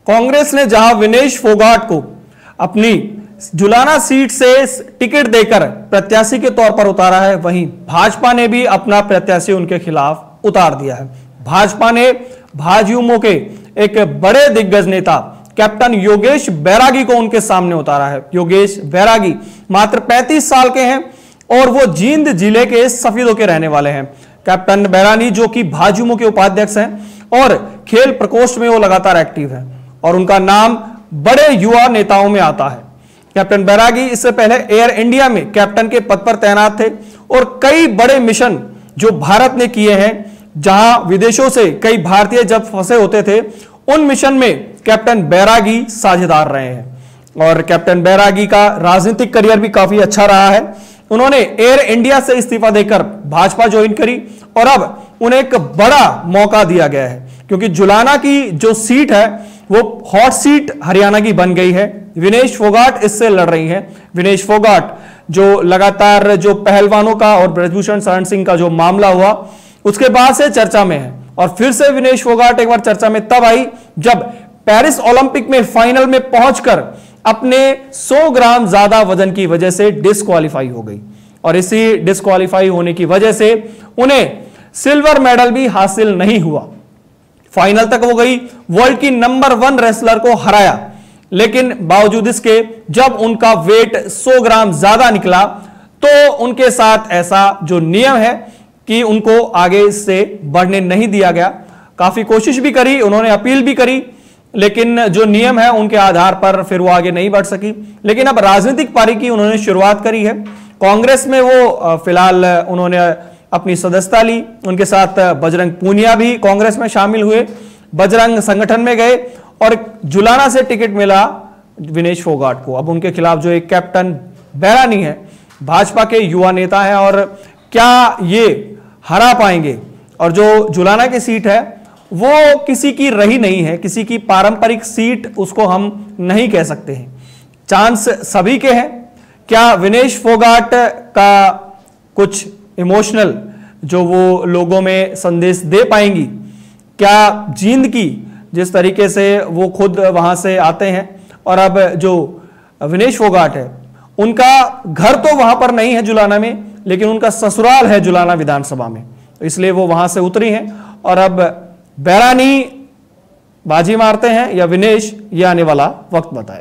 कांग्रेस ने जहां विनेश फोगाट को अपनी जुलाना सीट से टिकट देकर प्रत्याशी के तौर पर उतारा है, वहीं भाजपा ने भी अपना प्रत्याशी उनके खिलाफ उतार दिया है। भाजपा ने भाजयुमो के एक बड़े दिग्गज नेता कैप्टन योगेश बैरागी को उनके सामने उतारा है। योगेश बैरागी मात्र 35 साल के हैं और वो जींद जिले के सफीदों के रहने वाले हैं। कैप्टन बैरागी जो कि भाजयुमो के उपाध्यक्ष हैं और खेल प्रकोष्ठ में वो लगातार एक्टिव है और उनका नाम बड़े युवा नेताओं में आता है। कैप्टन बैरागी इससे पहले एयर इंडिया में कैप्टन के पद पर तैनात थे और कई बड़े मिशन जो भारत ने किए हैं, जहां विदेशों से कई भारतीय जब फंसे होते थे, उन मिशन में कैप्टन बैरागी साझेदार रहे हैं। और कैप्टन बैरागी का राजनीतिक करियर भी काफी अच्छा रहा है। उन्होंने एयर इंडिया से इस्तीफा देकर भाजपा ज्वाइन करी और अब उन्हें एक बड़ा मौका दिया गया है, क्योंकि जुलाना की जो सीट है वो हॉट सीट हरियाणा की बन गई है। विनेश फोगाट इससे लड़ रही हैं। विनेश फोगाट जो लगातार जो पहलवानों का और ब्रजभूषण शरण सिंह का जो मामला हुआ उसके बाद से चर्चा में है और फिर से विनेश फोगाट एक बार चर्चा में तब आई जब पेरिस ओलंपिक में फाइनल में पहुंचकर अपने 100 ग्राम ज्यादा वजन की वजह से डिस्क्वालीफाई हो गई और इसी डिस्क्वालीफाई होने की वजह से उन्हें सिल्वर मेडल भी हासिल नहीं हुआ। फाइनल तक वो गई, वर्ल्ड की नंबर 1 रेसलर को हराया, लेकिन बावजूद इसके जब उनका वेट 100 ग्राम ज्यादा निकला तो उनके साथ ऐसा जो नियम है कि उनको आगे से बढ़ने नहीं दिया गया। काफी कोशिश भी करी, उन्होंने अपील भी करी, लेकिन जो नियम है उनके आधार पर फिर वो आगे नहीं बढ़ सकी। लेकिन अब राजनीतिक पारी की उन्होंने शुरुआत करी है। कांग्रेस में वो फिलहाल उन्होंने अपनी सदस्यता ली। उनके साथ बजरंग पूनिया भी कांग्रेस में शामिल हुए, बजरंग संगठन में गए और जुलाना से टिकट मिला विनेश फोगाट को। अब उनके खिलाफ जो एक कैप्टन बैरागी है, भाजपा के युवा नेता हैं, और क्या ये हरा पाएंगे? और जो जुलाना की सीट है वो किसी की रही नहीं है, किसी की पारंपरिक सीट उसको हम नहीं कह सकते हैं। चांस सभी के हैं। क्या विनेश फोगाट का कुछ इमोशनल जो वो लोगों में संदेश दे पाएंगी? क्या जींद की जिस तरीके से वो खुद वहां से आते हैं, और अब जो विनेश फोगाट है उनका घर तो वहां पर नहीं है जुलाना में, लेकिन उनका ससुराल है जुलाना विधानसभा में, इसलिए वो वहां से उतरी हैं। और अब बैरागी बाजी मारते हैं या विनेश, ये आने वाला वक्त बताए।